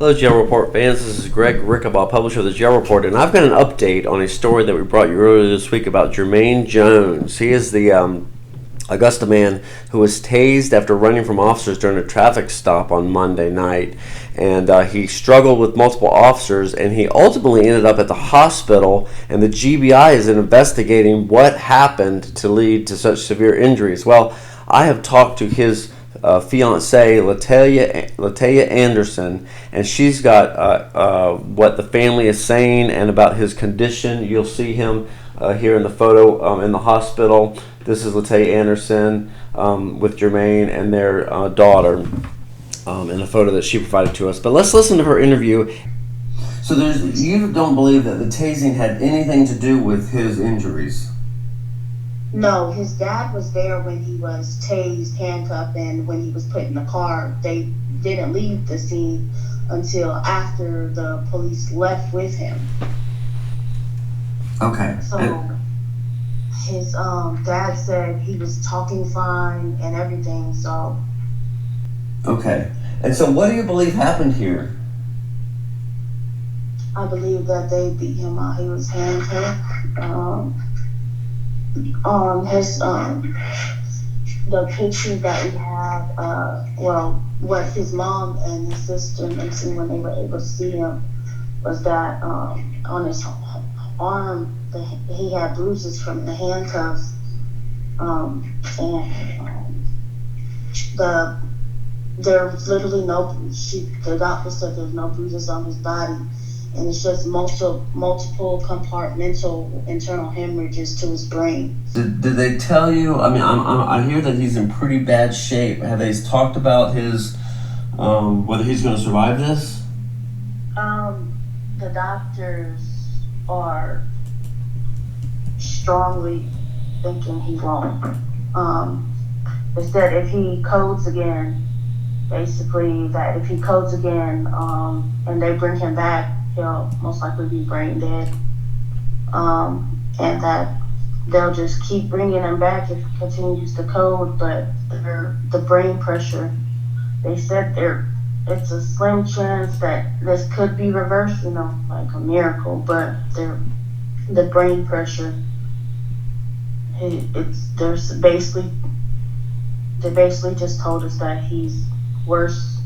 Hello, Jail Report fans. This is Greg Rickabaugh, publisher of the Jail Report, and I've got an update on a story that we brought you earlier this week about Jermaine Jones. He is the Augusta man who was tased after running from officers during a traffic stop on Monday night. And he struggled with multiple officers, and he ultimately ended up at the hospital, and the GBI is investigating what happened to lead to such severe injuries. Well, I have talked to his fiancée, Letayia Anderson, and she's got what the family is saying and about his condition. You'll see him here in the photo in the hospital. This is Letayia Anderson with Jermaine and their daughter in a photo that she provided to us. But let's listen to her interview. So you don't believe that the tasing had anything to do with his injuries? No, his dad was there when he was tased, handcuffed, and when he was put in the car. They didn't leave the scene until after the police left with him. Okay. So his dad said he was talking fine and everything, so. Okay. And so what do you believe happened here? I believe that they beat him while he was handcuffed. His the picture that we have, what his mom and his sister mentioned when they were able to see him was that on his arm he had bruises from the handcuffs, there's literally no. The doctor said there's no bruises on his body. And it's just multiple compartmental internal hemorrhages to his brain. Did they tell you? I mean, I hear that he's in pretty bad shape. Have they talked about his whether he's going to survive this? The doctors are strongly thinking he won't. They said if he codes again, basically that if he codes again, and they bring him back, he'll most likely be brain dead, and that they'll just keep bringing him back if he continues to code. But the brain pressure, they said it's a slim chance that this could be reversed, like a miracle. But the brain pressure, they basically just told us that he's worse.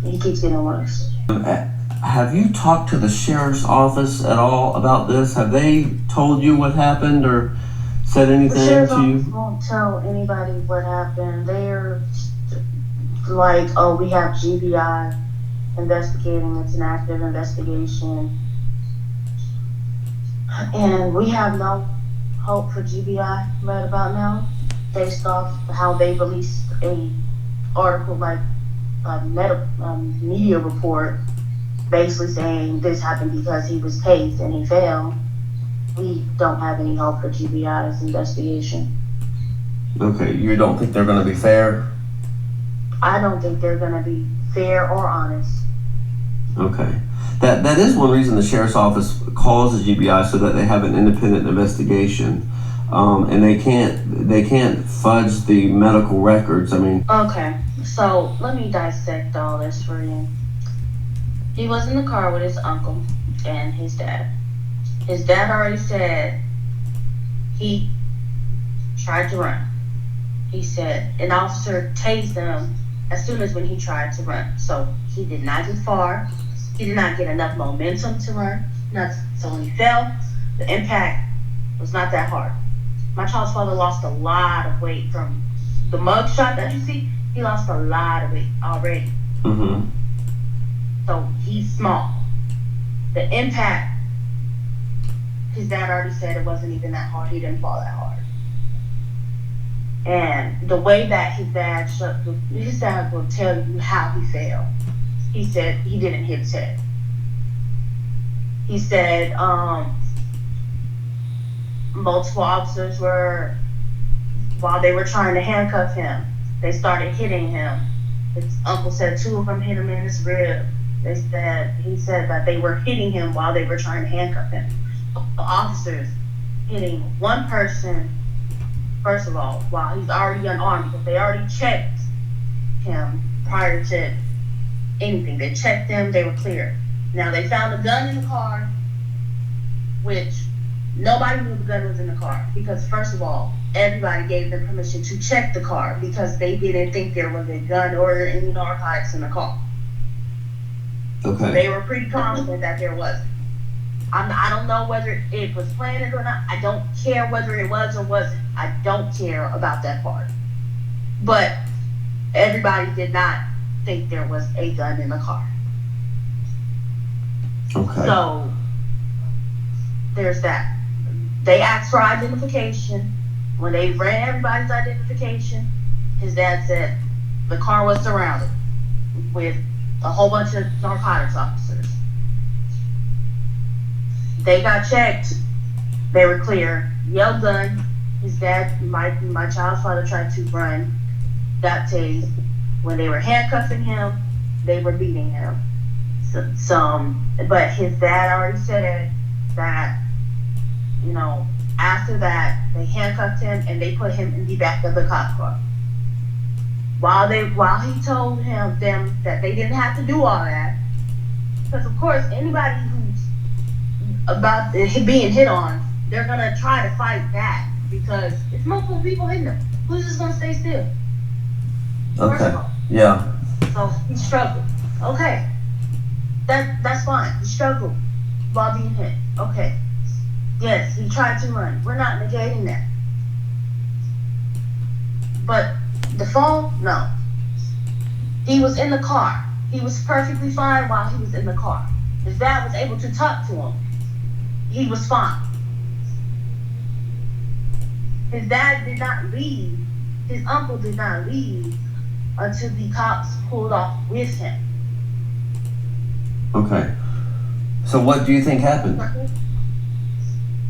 He keeps getting worse. Have you talked to the sheriff's office at all about this? Have they told you what happened or said anything to you? The sheriff's office won't tell anybody what happened. They're like, oh, we have GBI investigating. It's an active investigation. And we have no hope for GBI right about now, based off how they released a article, like a media report, basically saying this happened because he was tased and he failed. We don't have any hope for GBI's investigation. Okay, you don't think they're going to be fair? I don't think they're going to be fair or honest. Okay. That is one reason the sheriff's office calls the GBI, so that they have an independent investigation. And they can't fudge the medical records. I mean. Okay, so let me dissect all this for you. He was in the car with his uncle and his dad. His dad already said he tried to run. He said an officer tased him as soon as when he tried to run. So he did not get far. He did not get enough momentum to run. So when he fell, the impact was not that hard. My child's father lost a lot of weight from the mug shot that you see. He lost a lot of weight already. Mm-hmm. So he's small. The impact, his dad already said it wasn't even that hard. He didn't fall that hard. And the way that his dad will tell you how he fell. He said he didn't hit his head. He said multiple officers while they were trying to handcuff him, they started hitting him. His uncle said 2 of them hit him in his rib. He said that they were hitting him while they were trying to handcuff him. The officers hitting one person, first of all, while he's already unarmed, because they already checked him prior to anything. They checked them, they were clear. Now they found a gun in the car, which nobody knew the gun was in the car because first of all, everybody gave them permission to check the car because they didn't think there was a gun or any narcotics in the car. Okay. They were pretty confident that there wasn't. I don't know whether it was planted or not. I don't care whether it was or wasn't. I don't care about that part. But everybody did not think there was a gun in the car. Okay. So there's that. They asked for identification. When they ran everybody's identification, his dad said the car was surrounded with a whole bunch of narcotics officers. They got checked. They were clear. Yelled gun. His dad, my child's father, tried to run. Got tased. When they were handcuffing him, they were beating him. But his dad already said that, you know, after that, they handcuffed him and they put him in the back of the cop car. While he told them that they didn't have to do all that, because of course anybody who's about being hit on, they're gonna try to fight that because it's multiple people hitting them. Who's just gonna stay still? Okay. Yeah. So he struggled. Okay. That's fine. He struggled while being hit. Okay. Yes, he tried to run. We're not negating that. But the fall, no. He was in the car. He was perfectly fine while he was in the car. His dad was able to talk to him. He was fine. His dad did not leave. His uncle did not leave until the cops pulled off with him. Okay. So what do you think happened?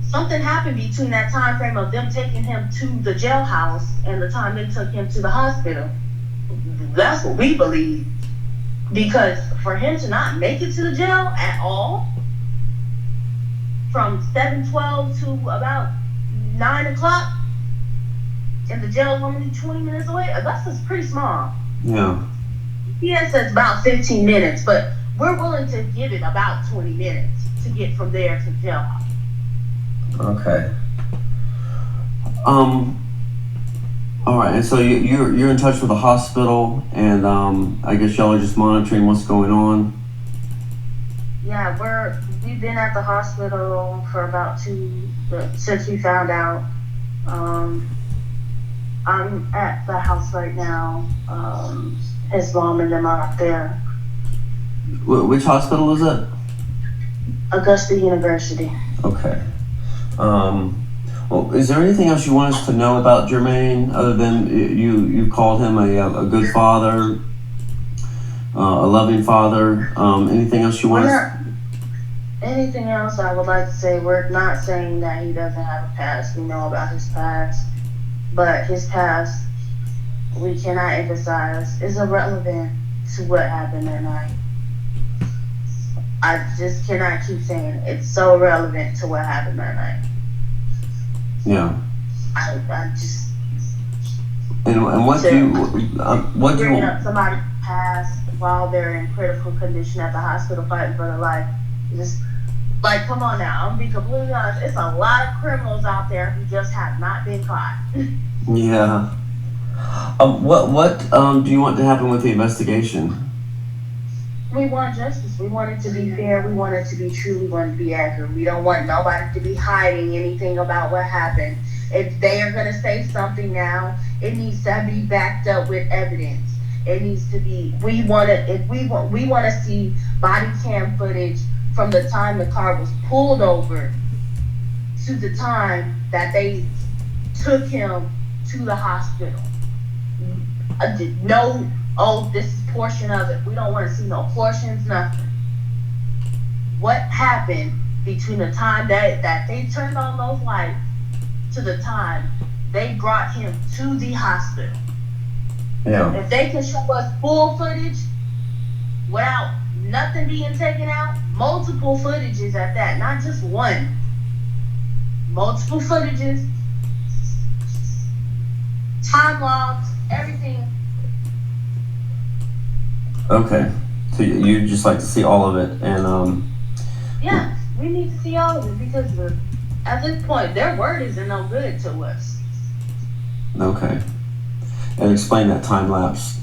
Something happened between that time frame of them taking him to the jailhouse and the time they took him to the hospital. That's what we believe. Because for him to not make it to the jail at all, from 7:12 to about 9 o'clock, and the jail is only 20 minutes away, Augusta's pretty small. Yeah. Yes, it's about 15 minutes, but we're willing to give it about 20 minutes to get from there to the jailhouse. Okay. All right, and so you're in touch with the hospital, and I guess y'all are just monitoring what's going on. Yeah, we've been at the hospital for about since we found out. I'm at the house right now. His mom and them are up there. Which hospital is it? Augusta University. Okay. Well, is there anything else you want us to know about Jermaine other than you called him a good father, a loving father? Anything else you want us? Anything else I would like to say, we're not saying that he doesn't have a past. We know about his past. But his past, we cannot emphasize, is irrelevant to what happened that night. I just cannot keep saying it. It's so irrelevant to what happened that night. Yeah. I just. And what do you bringing up somebody's past while they're in critical condition at the hospital fighting for their life? Just like, come on now. I'm gonna be completely honest. It's a lot of criminals out there who just have not been caught. Yeah. What do you want to happen with the investigation? We want justice. We want it to be fair. We want it to be true. We want it to be accurate. We don't want nobody to be hiding anything about what happened. If they are going to say something now, it needs to be backed up with evidence. It needs to be. We want to see body cam footage from the time the car was pulled over to the time that they took him to the hospital. No. Oh, this is portion of it. We don't want to see no portions, nothing. What happened between the time that they turned on those lights to the time they brought him to the hospital? Yeah. If they can show us full footage without nothing being taken out, multiple footages at that, not just one. Multiple footages, time logs, everything. Okay. So you just like to see all of it, and Yeah, we need to see all of it because at this point, their word isn't no good to us. okay, and explain that time lapse.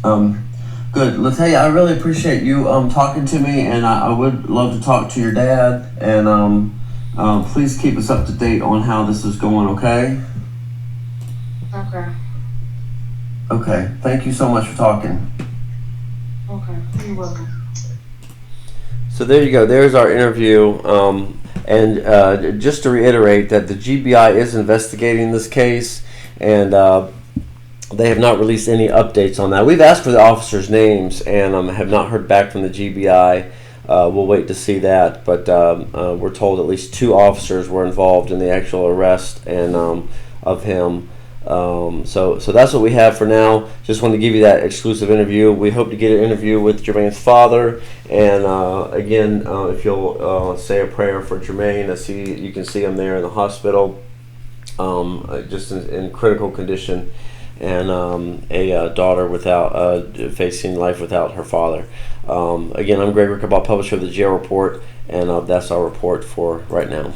Good, Letayia, I really appreciate you talking to me, and I would love to talk to your dad, and please keep us up to date on how this is going. Okay. Okay. Okay. Thank you so much for talking. Okay. You're welcome. So there you go. There's our interview. And just to reiterate that the GBI is investigating this case, and they have not released any updates on that. We've asked for the officers' names and have not heard back from the GBI. We'll wait to see that, but we're told at least 2 officers were involved in the actual arrest and of him. So that's what we have for now. Just wanted to give you that exclusive interview. We hope to get an interview with Jermaine's father, and again, if you'll say a prayer for Jermaine. You can see him there in the hospital, just in critical condition, and a daughter without facing life without her father. Again, I'm Greg Rickabaugh, publisher of the Jail Report, and that's our report for right now.